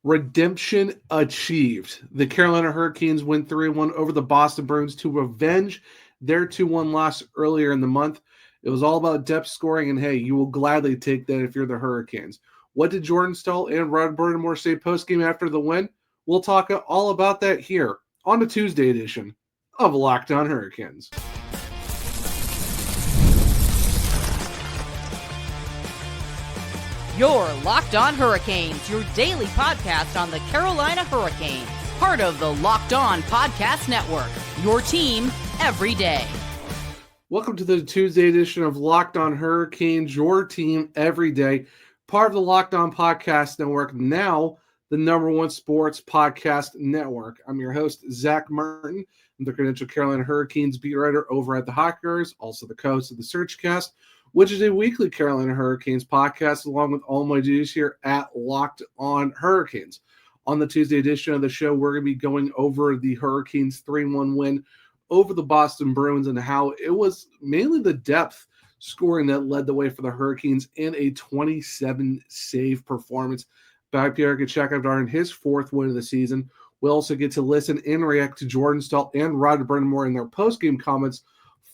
Redemption achieved. The Carolina Hurricanes win 3-1 over the Boston Bruins to avenge their 2-1 loss earlier in the month. It was all about depth scoring, and hey, you will gladly take that if you're the Hurricanes. What did Jordan Staal and Rod Brind'Amour say postgame after the win? We'll talk all about that here on the Tuesday edition of Locked On Hurricanes. You're Locked On Hurricanes, your daily podcast on the Carolina Hurricanes. Part of the Locked On Podcast Network, your team every day. Welcome to the Tuesday edition of Locked On Hurricanes, your team every day. Part of the Locked On Podcast Network, now the number one sports podcast network. I'm your host, Zach Martin. I'm the credentialed Carolina Hurricanes beat writer over at the Hockey Writers, also the co-host of the Searchcast, which is a weekly Carolina Hurricanes podcast, along with all my duties here at Locked On Hurricanes. On the Tuesday edition of the show, we're going to be going over the Hurricanes' 3-1 win over the Boston Bruins and how it was mainly the depth scoring that led the way for the Hurricanes in a 27-save performance by Pierre Tkachuk in his fourth win of the season. We'll also get to listen and react to Jordan Staal and Rod Brind'Amour in their postgame comments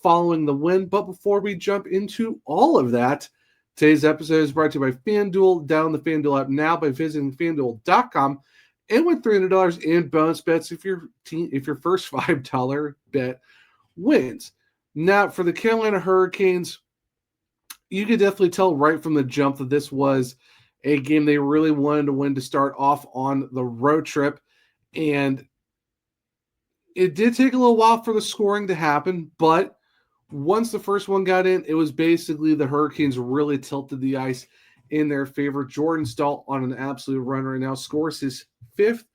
following the win. But before we jump into all of that, today's episode is brought to you by FanDuel. Download the FanDuel app now by visiting FanDuel.com and win $300 in bonus bets if your first $5 bet wins. Now, for the Carolina Hurricanes, you could definitely tell right from the jump that this was a game they really wanted to win to start off on the road trip. And it did take a little while for the scoring to happen, but once the first one got in, it was basically the Hurricanes really tilted the ice in their favor. Jordan Staal on an absolute run right now, scores his fifth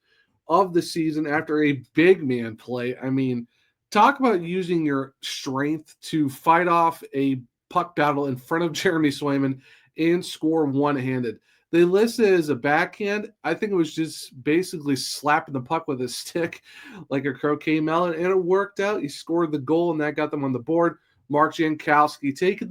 of the season after a big man play. I mean, talk about using your strength to fight off a puck battle in front of Jeremy Swayman and score one-handed. They listed it as a backhand. I think it was just basically slapping the puck with a stick like a croquet mallet, and it worked out. He scored the goal, and that got them on the board. Mark Jankowski taking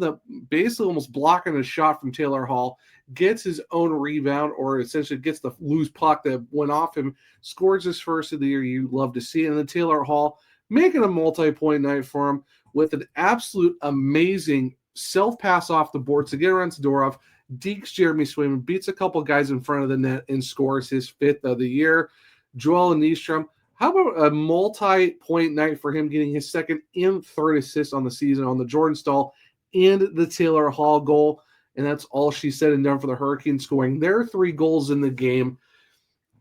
basically almost blocking a shot from Taylor Hall, gets his own rebound, or essentially gets the loose puck that went off him, scores his first of the year. You love to see it. And then Taylor Hall making a multi-point night for him with an absolute amazing self-pass off the board to get around Zadorov, dekes Jeremy Swayman, beats a couple guys in front of the net, and scores his fifth of the year. Joel Nyström, how about a multi-point night for him, getting his second and third assist on the season on the Jordan Staal and the Taylor Hall goal. And that's all she said and done for the Hurricanes, scoring their 3 goals in the game.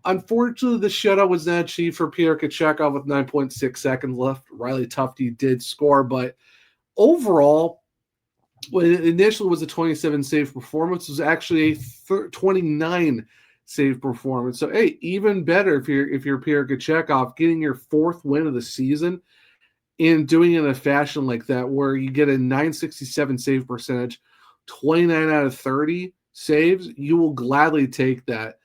Unfortunately, the shutout was not achieved for Pierre Tkachuk with 9.6 seconds left. Riley Tufte did score, but overall, when it initially was a 27-save performance, it was actually a 29-save performance. So, hey, even better if you're Pierre Tkachuk, getting your 4th win of the season and doing it in a fashion like that where you get a 967 save percentage, 29 out of 30 saves, you will gladly take that.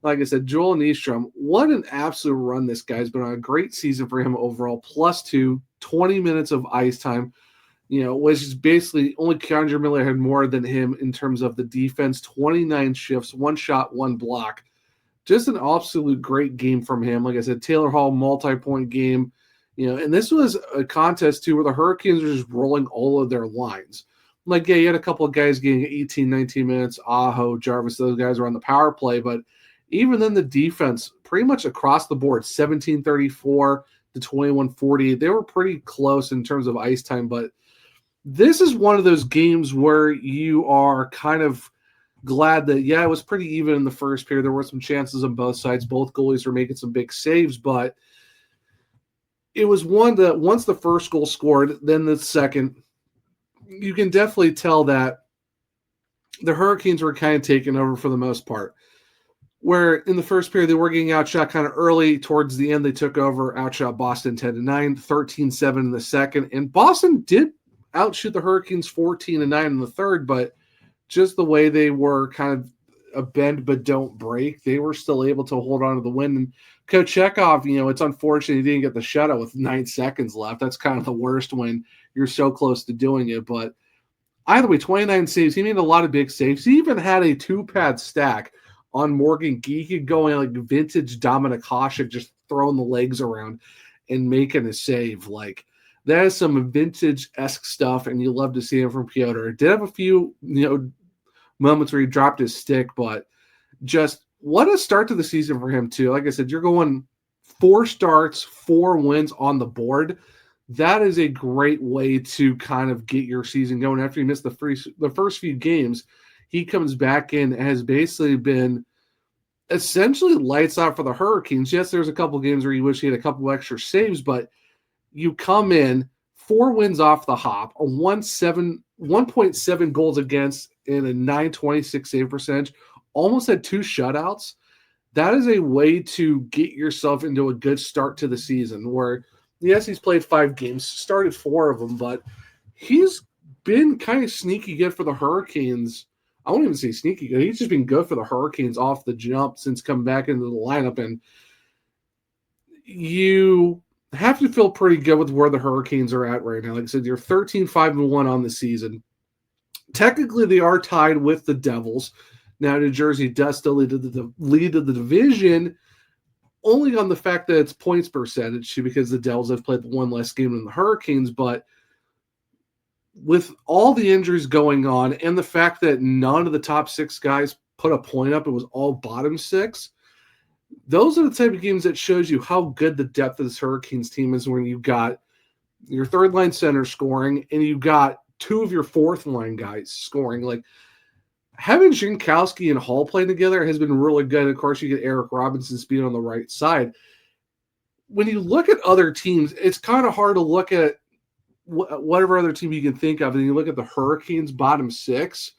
Like I said, Joel Nyström, what an absolute run this guy's been on. A great season for him overall. +2, 20 minutes of ice time. Which is basically only Keandre Miller had more than him in terms of the defense. 29 shifts, 1 shot, 1 block. Just an absolute great game from him. Like I said, Taylor Hall, multi-point game. And this was a contest, too, where the Hurricanes were just rolling all of their lines. Like, yeah, you had a couple of guys getting 18, 19 minutes. Aho, Jarvis, those guys were on the power play. But even then, the defense, pretty much across the board, 17-34 to 21-40. They were pretty close in terms of ice time, but this is one of those games where you are kind of glad that, yeah, it was pretty even in the first period. There were some chances on both sides. Both goalies were making some big saves, but it was one that once the first goal scored, then the second, you can definitely tell that the Hurricanes were kind of taking over for the most part. Where in the first period, they were getting outshot kind of early. Towards the end, they took over, outshot Boston 10-9, 13-7 in the second. And Boston did outshoot the Hurricanes 14-9 in the third, but just the way they were kind of a bend but don't break, they were still able to hold on to the win. And Kochetkov, it's unfortunate he didn't get the shutout with 9 seconds left. That's kind of the worst when you're so close to doing it. But either way, 29 saves. He made a lot of big saves. He even had a 2-pad stack on Morgan Geekie going like vintage Dominic Hasek, just throwing the legs around and making a save. Like, that is some vintage-esque stuff, and you love to see him from Piotr. Did have a few, moments where he dropped his stick, but just what a start to the season for him, too. Like I said, you're going 4 starts, 4 wins on the board. That is a great way to kind of get your season going. After you miss the first few games, he comes back in and has basically been essentially lights out for the Hurricanes. Yes, there's a couple games where you wish he had a couple extra saves, but you come in 4 wins off the hop, a 1.7 goals against and a 926 save percentage, almost had 2 shutouts. That is a way to get yourself into a good start to the season where, yes, he's played 5 games, started 4 of them, but he's been kind of sneaky good for the Hurricanes. I won't even say sneaky good. He's just been good for the Hurricanes off the jump since coming back into the lineup. And you have to feel pretty good with where the Hurricanes are at right now. Like I said, you're 13-5-1 on the season. Technically, they are tied with the Devils. Now, New Jersey does still lead the division, only on the fact that it's points percentage, because the Devils have played 1 less game than the Hurricanes. But with all the injuries going on and the fact that none of the top 6 guys put a point up, it was all bottom 6. Those are the type of games that shows you how good the depth of this Hurricanes team is when you've got your third-line center scoring and you've got 2 of your fourth-line guys scoring. Like, having Jankowski and Hall playing together has been really good. Of course, you get Eric Robinson speed on the right side. When you look at other teams, it's kind of hard to look at whatever other team you can think of, and you look at the Hurricanes bottom 6,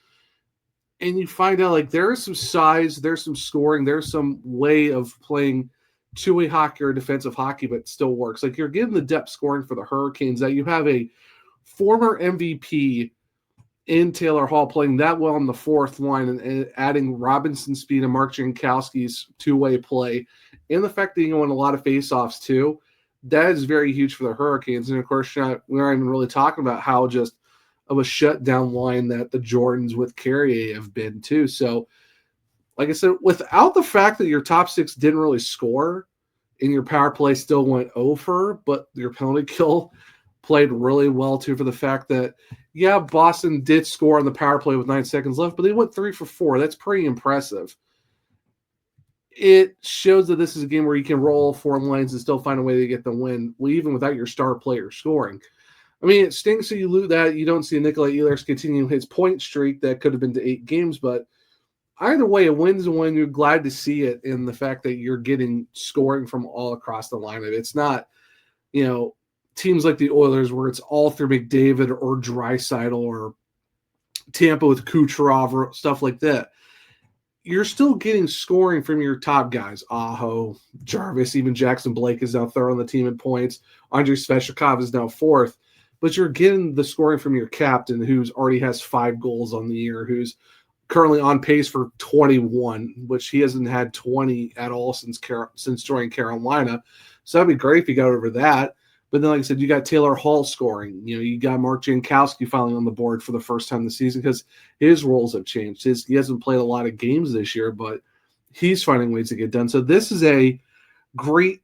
and you find out like there is some size, there's some scoring, there's some way of playing two-way hockey or defensive hockey, but it still works. Like, you're getting the depth scoring for the Hurricanes that you have a former MVP in Taylor Hall playing that well on the fourth line and adding Robinson speed and Mark Jankowski's two-way play, and the fact that you win a lot of faceoffs too. That is very huge for the Hurricanes. And, of course, we're not even really talking about how just of a shutdown line that the Jordans with Carrier have been too. So, like I said, without the fact that your top 6 didn't really score and your power play still went over, but your penalty kill played really well too, for the fact that, yeah, Boston did score on the power play with 9 seconds left, but they went 3 for 4. That's pretty impressive. It shows that this is a game where you can roll 4 lines and still find a way to get the win, even without your star player scoring. I mean, it stinks that you lose that. You don't see Nikolai Ehlers continue his point streak that could have been to 8 games, but either way, a win's a win. You're glad to see it in the fact that you're getting scoring from all across the lineup. It's not, teams like the Oilers where it's all through McDavid or Draisaitl or Tampa with Kucherov or stuff like that. You're still getting scoring from your top guys. Aho, Jarvis, even Jackson Blake is now third on the team in points. Andrei Svechnikov is now 4th. But you're getting the scoring from your captain, who's already has 5 goals on the year, who's currently on pace for 21, which he hasn't had 20 at all since joining Carolina. So that'd be great if you got over that. But then, like I said, you got Taylor Hall scoring. You got Mark Jankowski finally on the board for the first time this season because his roles have changed. He hasn't played a lot of games this year, but he's finding ways to get done. So this is a great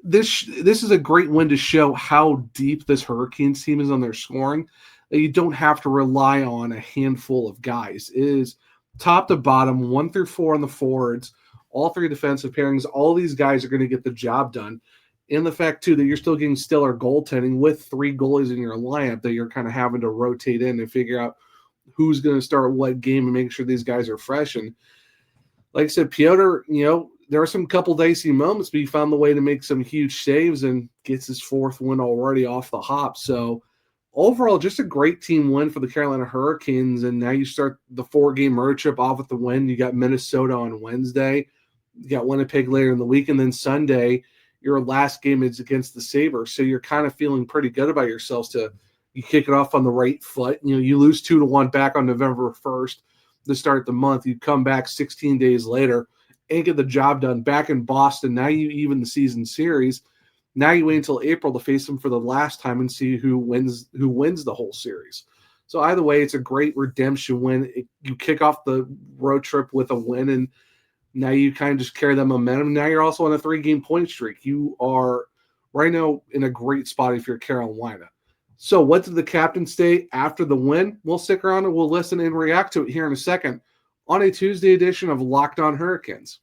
this is a great win to show how deep this Hurricanes team is on their scoring. That you don't have to rely on a handful of guys. It is top to bottom, 1 through 4 on the forwards, all 3 defensive pairings. All these guys are going to get the job done. And the fact, too, that you're still getting stellar goaltending with 3 goalies in your lineup that you're kind of having to rotate in and figure out who's going to start what game and make sure these guys are fresh. And like I said, Piotr, there are some couple dicey moments, but he found the way to make some huge saves and gets his 4th win already off the hop. So overall, just a great team win for the Carolina Hurricanes. And now you start the 4-game road trip off with the win. You got Minnesota on Wednesday. You got Winnipeg later in the week. And then Sunday, your last game is against the Sabres. So you're kind of feeling pretty good about yourselves you kick it off on the right foot. You lose 2-1 back on November 1st to start the month. You come back 16 days later and get the job done back in Boston. Now you even the season series. Now you wait until April to face them for the last time and see who wins the whole series. So either way, it's a great redemption win. You kick off the road trip with a win, and Now you kind of just carry that momentum. Now you're also on a 3-game point streak. You are right now in a great spot if you're Carolina. So what did the captain say after the win? We'll stick around and we'll listen and react to it here in a second on a Tuesday edition of Locked On Hurricanes.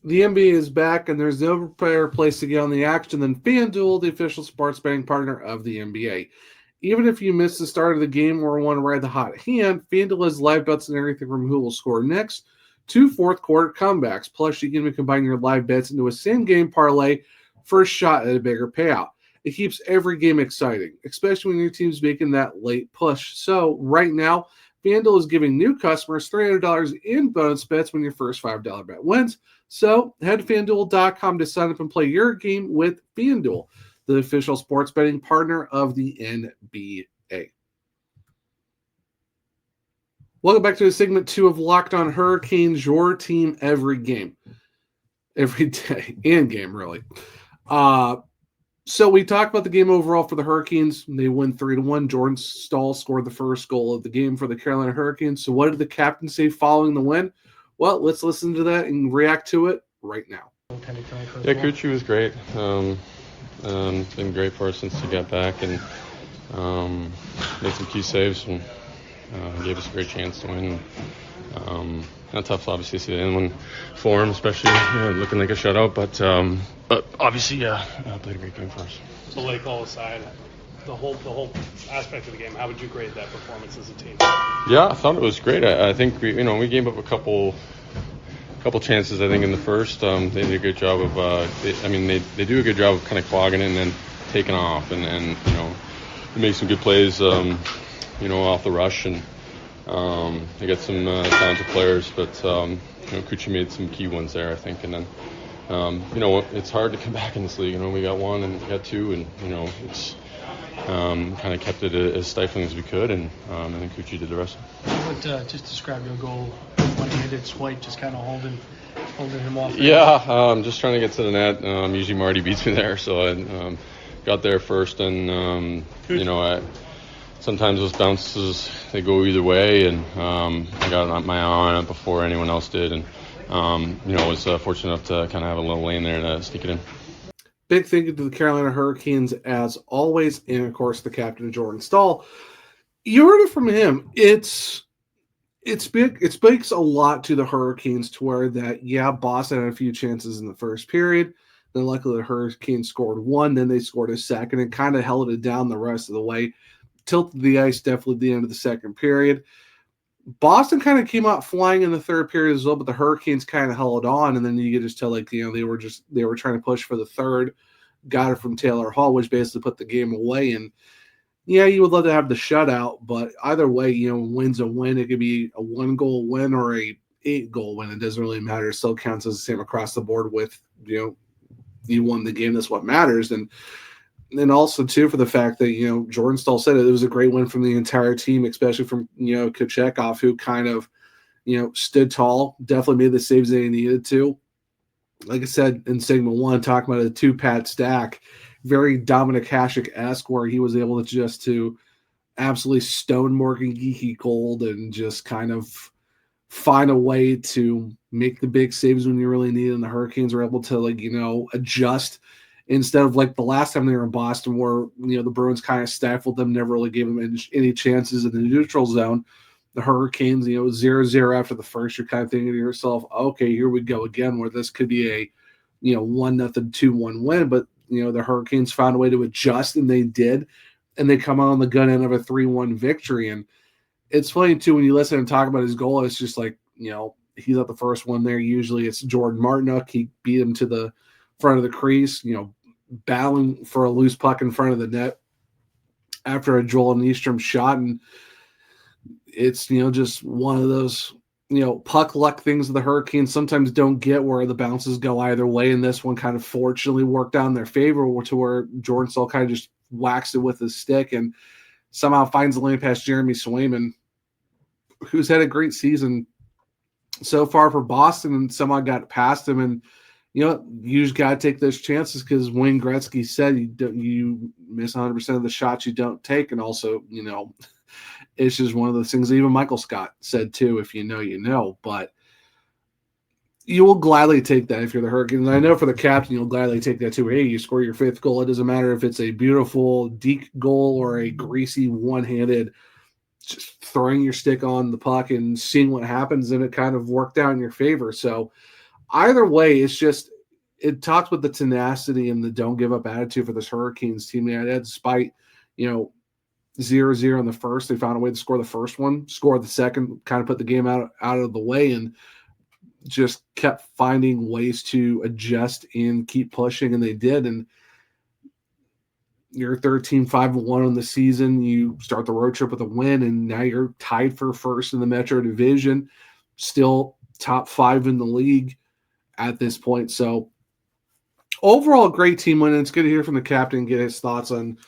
The NBA is back, and there's no better place to get on the action than FanDuel, the official sports betting partner of the NBA. Even if you missed the start of the game or want to ride the hot hand, FanDuel has live bets on everything from who will score next to fourth-quarter comebacks. Plus, you can even combine your live bets into a same-game parlay for a shot at a bigger payout. It keeps every game exciting, especially when your team's making that late push. So, right now, FanDuel is giving new customers $300 in bonus bets when your first $5 bet wins. So head to FanDuel.com to sign up and play your game with FanDuel, the official sports betting partner of the NBA. Welcome back to segment 2 of Locked On Hurricanes, your team every game. Every day and game, really. So we talked about the game overall for the Hurricanes. They win 3-1. Jordan Staal scored the first goal of the game for the Carolina Hurricanes. So what did the captain say following the win? Well, let's listen to that and react to it right now. Yeah, Kuchi was great. Been great for us since he got back and made some key saves and gave us a great chance to win. Not tough, obviously, to see the end one for him, especially looking like a shutout. But obviously, played a great game for us. So, Lake, all aside, the whole aspect of the game, how would you grade that performance as a team? Yeah, I thought it was great. I think we gave up a couple chances. I think in the first, they did a good job of. They do a good job of kind of clogging it and then taking off, and they make some good plays. Off the rush, and they got some talented players, but Kuchi made some key ones there, I think, and then. It's hard to come back in this league. We got one and we got two, and it's kind of kept it as stifling as we could, and then Kuchi did the rest. Just describe your goal when he hit it, Swipe, just kind of holding him off. Yeah, just trying to get to the net. Usually Marty beats me there, so I got there first, and sometimes those bounces they go either way, and I got my eye on it before anyone else did, and. Was fortunate enough to kind of have a little lane there to sneak it in. Big thank you to the Carolina Hurricanes, as always, and, of course, the captain, Jordan Staal. You heard it from him. It's big. It speaks a lot to the Hurricanes to where that, Boston had a few chances in the first period. Then luckily the Hurricanes scored one. Then they scored a second and kind of held it down the rest of the way. Tilted the ice definitely at the end of the second period. Boston kind of came out flying in the third period as well, but the Hurricanes kind of held on, and then you could just tell, they were trying to push for the third, got it from Taylor Hall, which basically put the game away. And you would love to have the shutout, but either way, win's a win. It could be a 1-goal win or a 8-goal win. It doesn't really matter. It still counts as the same across the board with you won the game. That's what matters. And also, too, for the fact that, Jordan Staal said it was a great win from the entire team, especially from, Kochekov, who kind of, stood tall, definitely made the saves they needed to. Like I said in segment 1, talking about a 2-pad stack, very Dominic Hasek-esque, where he was able to absolutely stone Morgan Geekie cold and just kind of find a way to make the big saves when you really need it. And the Hurricanes were able to, adjust. Instead of the last time they were in Boston where, the Bruins kind of stifled them, never really gave them any chances in the neutral zone. The Hurricanes, 0-0 after the first, you're kind of thinking to yourself, okay, here we go again, where this could be a, 1-0, 2-1 win. But, the Hurricanes found a way to adjust, and they did. And they come out on the gun end of a 3-1 victory. And it's funny, too, when you listen and talk about his goal, it's just he's not the first one there. Usually it's Jordan Martinook. He beat him to the front of the crease, battling for a loose puck in front of the net after a Joel Nyström shot. And it's, just one of those, puck luck things that the Hurricanes sometimes don't get, where the bounces go either way. And this one kind of fortunately worked out in their favor, to where Jordan Staal kind of just whacks it with his stick and somehow finds the lane past Jeremy Swayman, who's had a great season so far for Boston, and somehow got past him. And you just got to take those chances, because Wayne Gretzky said you miss 100% of the shots you don't take. And also, It's just one of those things that even Michael Scott said too, if you know, you know. But you will gladly take that if you're the Hurricanes. And I know for the captain, you'll gladly take that too. Hey, you score your 5th goal. It doesn't matter if it's a beautiful deke goal or a greasy one-handed, just throwing your stick on the puck and seeing what happens, and it kind of worked out in your favor. So either way, it's just it talks with the tenacity and the don't give up attitude for this Hurricanes team. Despite 0-0 in the first, they found a way to score the first one, score the second, kind of put the game out of the way, and just kept finding ways to adjust and keep pushing, and they did. And you're 13-5-1 on the season. You start the road trip with a win, and now you're tied for first in the Metro Division, still top 5 in the league at this point. So overall, great team win. And it's good to hear from the captain, get his thoughts on,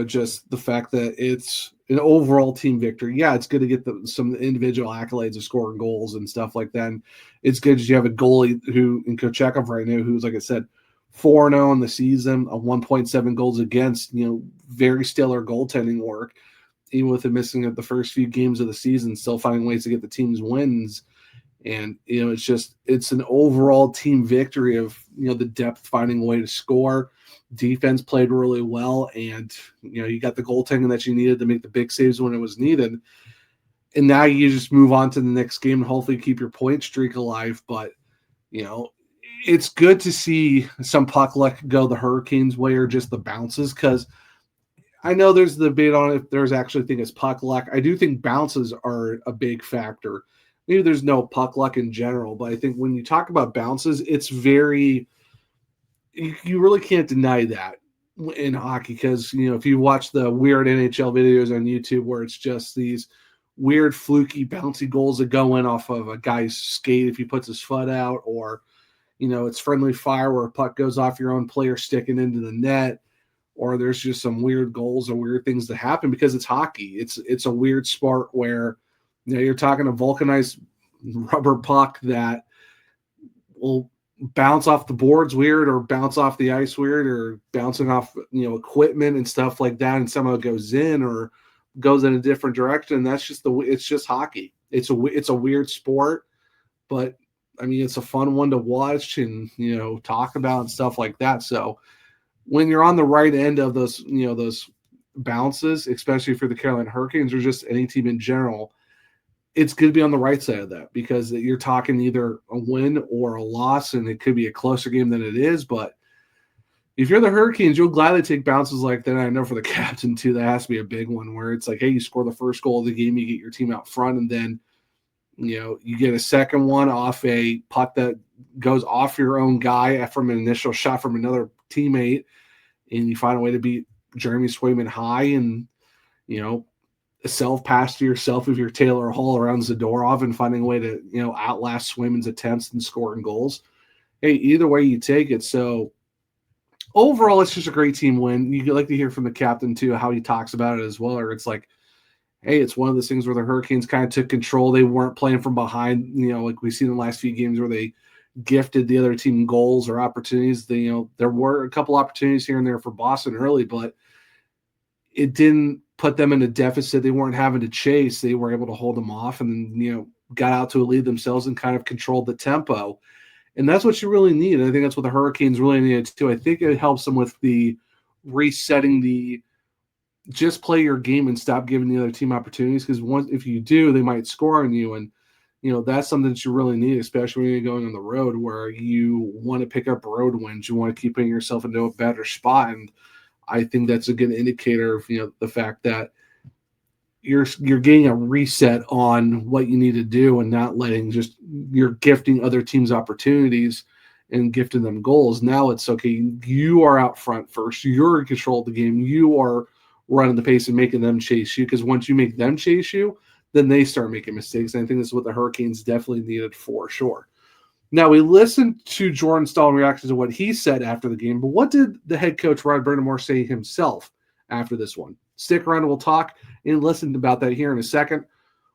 just the fact that it's an overall team victory. Yeah, it's good to get some individual accolades of scoring goals and stuff like that. And it's good that you have a goalie who, in Kochekov right now, who's, like I said, 4-0 in the season, a 1.7 goals against, very stellar goaltending work, even with him missing at the first few games of the season, still finding ways to get the team's wins. And, it's an overall team victory of, the depth finding a way to score. Defense played really well, and, you got the goaltending that you needed to make the big saves when it was needed. And now you just move on to the next game and hopefully keep your point streak alive. But, it's good to see some puck luck go the Hurricanes' way or just the bounces, because I know there's the debate on if there's actually think it's puck luck. I do think bounces are a big factor. Maybe there's no puck luck in general, but I think when you talk about bounces, it's very – you really can't deny that in hockey, because, if you watch the weird NHL videos on YouTube where it's just these weird fluky bouncy goals that go in off of a guy's skate if he puts his foot out, or, it's friendly fire where a puck goes off your own player sticking into the net, or there's just some weird goals or weird things that happen because it's hockey. It's a weird sport where, you're talking a vulcanized rubber puck that will bounce off the boards weird, or bounce off the ice weird, or bouncing off equipment and stuff like that, and somehow it goes in or goes in a different direction. That's just it's just hockey. It's a weird sport, but I mean, it's a fun one to watch and talk about and stuff like that. So when you're on the right end of those those bounces, especially for the Carolina Hurricanes or just any team in general, it's good to be on the right side of that, because you're talking either a win or a loss, and it could be a closer game than it is. But if you're the Hurricanes, you'll gladly take bounces like that. I know for the captain, too, that has to be a big one, where it's like, hey, you score the first goal of the game, you get your team out front, and then, you get a second one off a puck that goes off your own guy from an initial shot from another teammate, and you find a way to beat Jeremy Swayman high, and, a self-pass to yourself if you're Taylor Hall around Zadorov, and finding a way to, outlast Swayman's attempts and scoring goals. Hey, either way you take it. So overall, it's just a great team win. You like to hear from the captain, too, how he talks about it as well, or it's like, hey, it's one of those things where the Hurricanes kind of took control. They weren't playing from behind, like we've seen in the last few games where they gifted the other team goals or opportunities. There were a couple opportunities here and there for Boston early, but it didn't put them in a deficit. They weren't having to chase. They were able to hold them off, and then, got out to a lead themselves and kind of controlled the tempo. And that's what you really need. I think that's what the Hurricanes really needed too. I think it helps them with the resetting just play your game and stop giving the other team opportunities, because if you do, they might score on you. And, that's something that you really need, especially when you're going on the road where you want to pick up road wins. You want to keep putting yourself into a better spot. And I think that's a good indicator of, the fact that you're getting a reset on what you need to do, and not letting you're gifting other teams opportunities and gifting them goals. Now it's okay. You are out front first. You're in control of the game. You are running the pace and making them chase you, because once you make them chase you, then they start making mistakes. And I think this is what the Hurricanes definitely needed for sure. Now, we listened to Jordan Staal in reaction to what he said after the game, but what did the head coach, Rod Brind'Amour, say himself after this one? Stick around and we'll talk and listen about that here in a second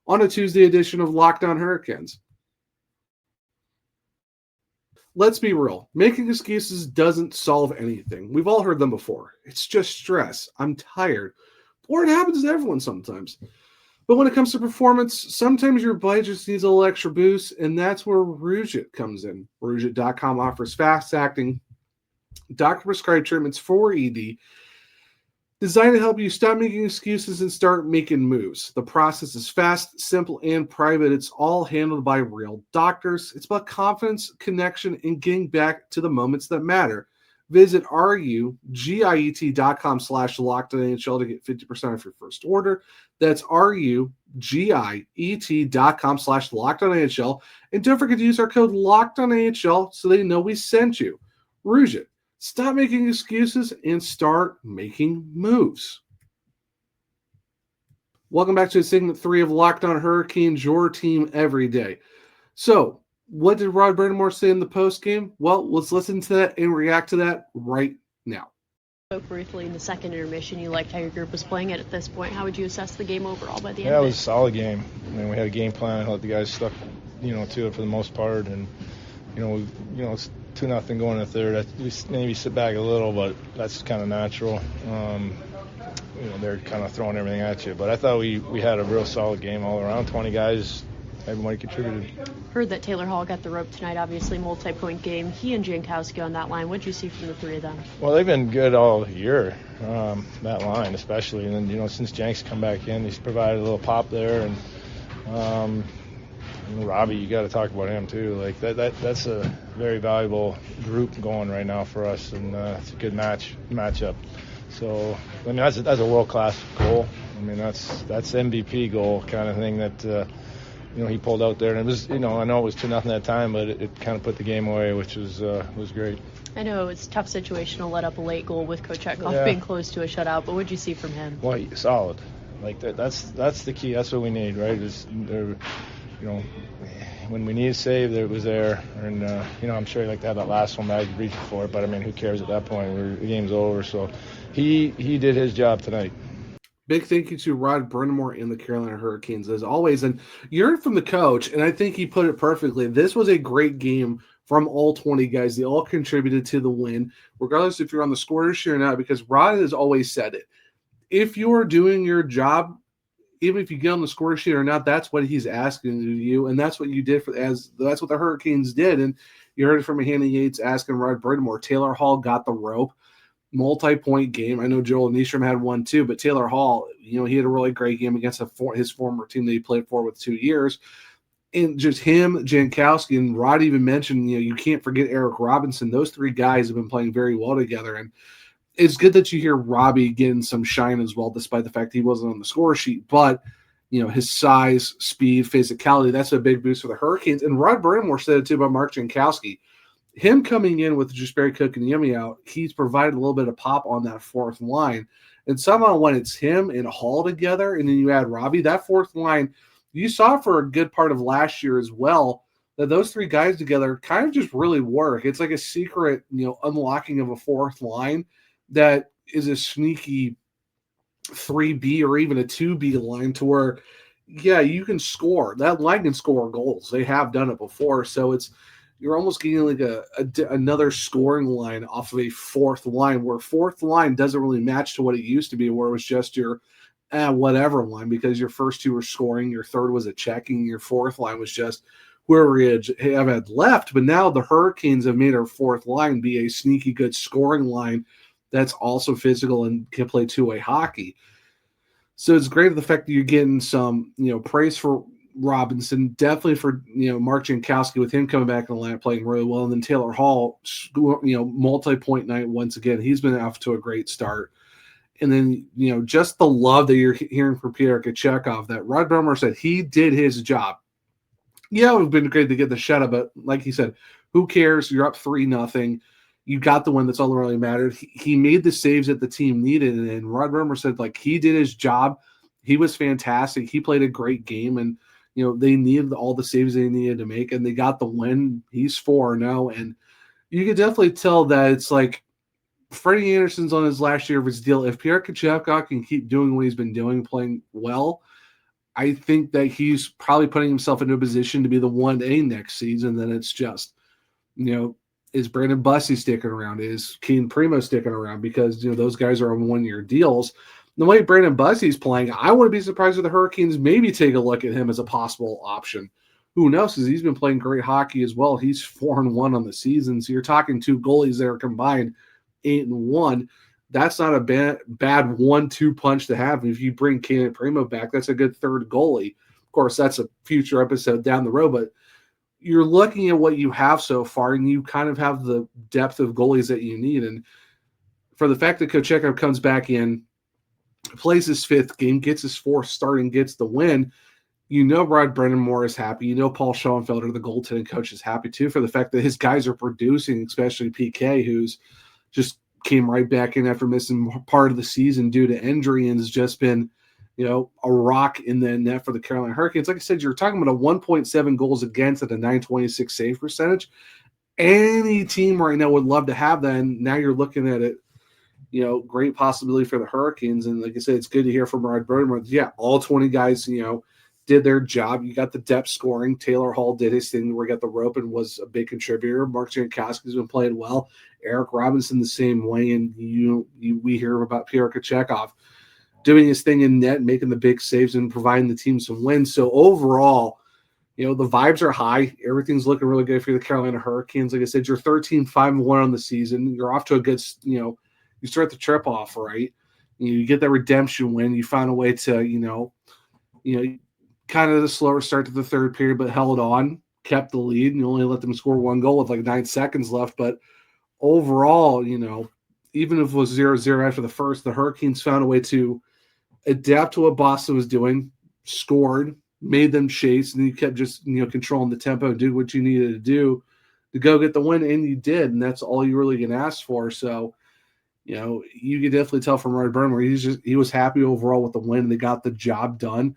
on a Tuesday edition of Locked On Hurricanes. Let's be real. Making excuses doesn't solve anything. We've all heard them before. It's just stress. I'm tired. Or it happens to everyone sometimes. But when it comes to performance, sometimes your body just needs a little extra boost, and that's where Rougit comes in. Rougit.com offers fast-acting, doctor-prescribed treatments for ED, designed to help you stop making excuses and start making moves. The process is fast, simple, and private. It's all handled by real doctors. It's about confidence, connection, and getting back to the moments that matter. Visit rugiet.com/LockedOnNHL to get 50% off your first order. That's rugiet.com/LockedOnNHL. And don't forget to use our code LockedOnNHL so they know we sent you. Rougit. Stop making excuses and start making moves. Welcome back to segment 3 of Locked On Hurricanes, your team every day. So, what did Rod Brind'Amour say in the postgame? Well, let's listen to that and react to that right now. Spoke briefly in the second intermission. You liked how your group was playing it at this point. How would you assess the game overall by the end Yeah, of it was a solid game. I mean, we had a game plan. I let the guys stuck, to it for the most part, and it's 2-0 going in the third. We maybe sit back a little, but that's kind of natural. They're kind of throwing everything at you. But I thought we had a real solid game all around. 20 guys, everybody contributed. Heard that Taylor Hall got the rope tonight. Obviously, multi-point game. He and Jankowski on that line. What did you see from the three of them? Well, they've been good all year, that line especially. And then, since Jank's come back in, he's provided a little pop there. And Robbie, you got to talk about him too. Like that's a very valuable group going right now for us, and it's a good matchup. So I mean that's a world-class goal. I mean that's MVP goal kind of thing that he pulled out there, and it was I know it was 2-0 that time, but it kind of put the game away, which was great. I know it's a tough situation to let up a late goal with Kochetkov being close to a shutout, but what did you see from him? Well, solid. Like that's the key. That's what we need, right? When we need a save, it was there. And, I'm sure he'd like to have that last one, but I'd reach for it. But, I mean, who cares at that point? The game's over. So he did his job tonight. Big thank you to Rod Brind'Amour and the Carolina Hurricanes, as always. And you heard from the coach, and I think he put it perfectly. This was a great game from all 20 guys. They all contributed to the win, regardless if you're on the scorer's sheet or not, because Rod has always said it. If you're doing your job, even if you get on the score sheet or not, that's what he's asking of you, and that's what you did that's what the Hurricanes did. And you heard it from Hannah Yates asking Rod Brind'Amour. Taylor Hall got the rope, multi-point game. I know Joel Nystrom had one too, but Taylor Hall, he had a really great game against his former team that he played for with 2 years. And just him, Jankowski, and Rod even mentioned, you can't forget Eric Robinson. Those three guys have been playing very well together, and it's good that you hear Robbie getting some shine as well, despite the fact he wasn't on the score sheet. But, his size, speed, physicality, that's a big boost for the Hurricanes. And Rod Brind'Amour said it too about Mark Jankowski. Him coming in with just Barry Cook and Yemi out, he's provided a little bit of pop on that fourth line. And somehow when it's him and Hall together, and then you add Robbie, that fourth line, you saw for a good part of last year as well, that those three guys together kind of just really work. It's like a secret, unlocking of a fourth line that is a sneaky 3B or even a 2B line to where, you can score. That line can score goals. They have done it before. So you're almost getting like another scoring line off of a fourth line, where fourth line doesn't really match to what it used to be, where it was just your whatever line, because your first two were scoring, your third was a checking, your fourth line was just whoever have had left. But now the Hurricanes have made our fourth line be a sneaky good scoring line that's also physical and can play two-way hockey. So it's great the fact that you're getting some, praise for Robinson, definitely for, Mark Jankowski with him coming back in the line playing really well. And then Taylor Hall, multi-point night once again. He's been off to a great start. And then, just the love that you're hearing from Peter Kochetkov, that Rod Brind'Amour said he did his job. Yeah, it would have been great to get the shutout, but like he said, who cares? You're up 3-0. You got the win. That's all that really mattered. He made the saves that the team needed, and Rod Brind'Amour said, he did his job. He was fantastic. He played a great game, and, they needed all the saves they needed to make, and they got the win. He's 4-0, and you can definitely tell that it's like Freddie Anderson's on his last year of his deal. If Pierre Kochetkov can keep doing what he's been doing, playing well, I think that he's probably putting himself into a position to be the 1A next season. Then it's just, is Brandon Bussey sticking around? Is Keen Primo sticking around? Because, those guys are on 1-year deals. The way Brandon Bussey's playing, I wouldn't be surprised if the Hurricanes maybe take a look at him as a possible option. Who knows? Because he's been playing great hockey as well. He's 4-1 on the season. So you're talking two goalies that are combined 8-1. That's not a bad 1-2 punch to have. If you bring Kane Primo back, that's a good third goalie. Of course, that's a future episode down the road, but you're looking at what you have so far, and you kind of have the depth of goalies that you need. And for the fact that Kochetkov comes back in, plays his fifth game, gets his fourth start, and gets the win, you know Rod Brind'Amour is happy. You know Paul Schoenfelder, the goaltending coach, is happy too for the fact that his guys are producing, especially PK, who's just came right back in after missing part of the season due to injury and has just been, a rock in the net for the Carolina Hurricanes. Like I said, you're talking about a 1.7 goals against at a 926 save percentage. Any team right now would love to have that, and now you're looking at it, great possibility for the Hurricanes. And like I said, it's good to hear from Rod Brind'Amour. Yeah, all 20 guys, did their job. You got the depth scoring. Taylor Hall did his thing where he got the rope and was a big contributor. Mark Jankowski's been playing well. Eric Robinson the same way. And we hear about Pierre Kochetkov doing his thing in net, making the big saves and providing the team some wins. So overall, the vibes are high. Everything's looking really good for the Carolina Hurricanes. Like I said, you're 13-5-1 on the season. You're off to a good, you start the trip off right. You get that redemption win. You found a way to, kind of the slower start to the third period, but held on, kept the lead, and you only let them score one goal with like 9 seconds left. But overall, even if it was 0-0 after the first, the Hurricanes found a way to adapt to what Boston was doing, scored, made them chase, and you kept just, controlling the tempo, do what you needed to do to go get the win, and you did, and that's all you really can ask for. So, you can definitely tell from Rod Brind'Amour, he was happy overall with the win. They got the job done.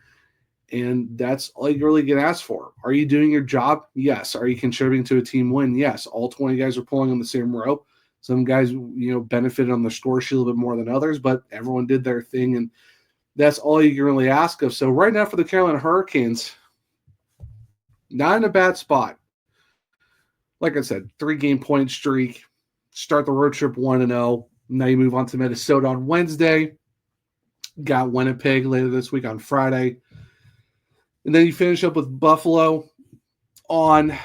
And that's all you really get asked for. Are you doing your job? Yes. Are you contributing to a team win? Yes. All 20 guys are pulling on the same rope. Some guys, benefited on the score sheet a little bit more than others, but everyone did their thing, and that's all you can really ask of. So right now for the Carolina Hurricanes, not in a bad spot. Like I said, 3-game point streak. Start the road trip 1-0. Now you move on to Minnesota on Wednesday. Got Winnipeg later this week on Friday. And then you finish up with Buffalo on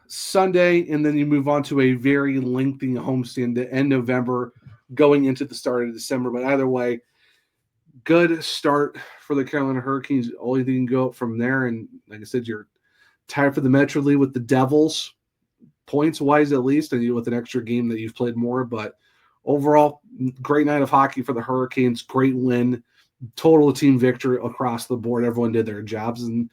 Sunday, and then you move on to a very lengthy homestand to end November, going into the start of December. But either way, good start for the Carolina Hurricanes. Only thing can go up from there. And like I said, you're tied for the Metro League with the Devils, points-wise at least, and with an extra game that you've played more. But overall, great night of hockey for the Hurricanes. Great win. Total team victory across the board. Everyone did their jobs, and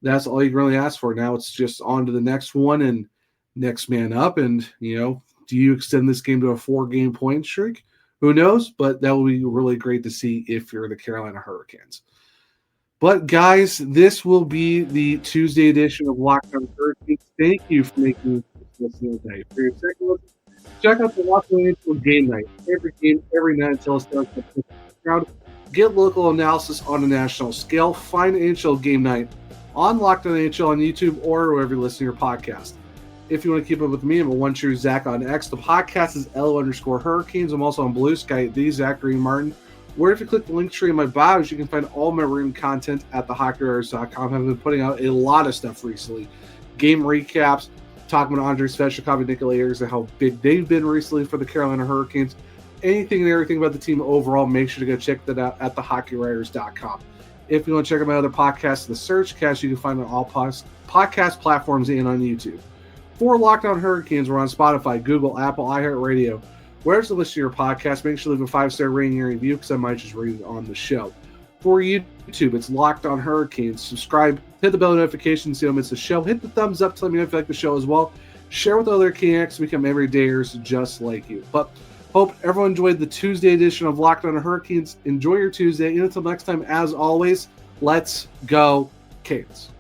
that's all you can really ask for. Now it's just on to the next one and next man up. And, do you extend this game to a 4-game point streak? Who knows? But that will be really great to see if you're the Carolina Hurricanes. But, guys, this will be the Tuesday edition of Locked On Hurricanes. Thank you for making this listening today. For your second listen, check out the Locked On NHL game night. Every game, every night until it starts to the crowd. Get local analysis on a national scale. Find NHL Game Night on Locked On NHL on YouTube or wherever you listen to your podcast. If you want to keep up with me, I'm a one true Zach on X. The podcast is LO_Hurricanes. I'm also on Blue Sky at the Zach Green Martin. Where if you click the link tree in my bios, you can find all my written content at thehockeywriters.com. I've been putting out a lot of stuff recently. Game recaps, talking about Andrei Svechnikov and Nikolai Ehlers and how big they've been recently for the Carolina Hurricanes. Anything and everything about the team overall, make sure to go check that out at thehockeywriters.com. If you want to check out my other podcasts, The Surgecast, you can find on all podcast platforms and on YouTube. For Locked On Hurricanes, we're on Spotify, Google, Apple, iHeartRadio. Wherever you listen to your podcast, make sure to leave a 5-star rating and review because I might just read it on the show. For YouTube, it's Locked On Hurricanes. Subscribe, hit the bell notification so you don't miss the show. Hit the thumbs up to let me know if you like the show as well. Share with other Canucks to become everydayers just like you. But hope everyone enjoyed the Tuesday edition of Locked On Hurricanes. Enjoy your Tuesday. And until next time, as always, let's go Canes.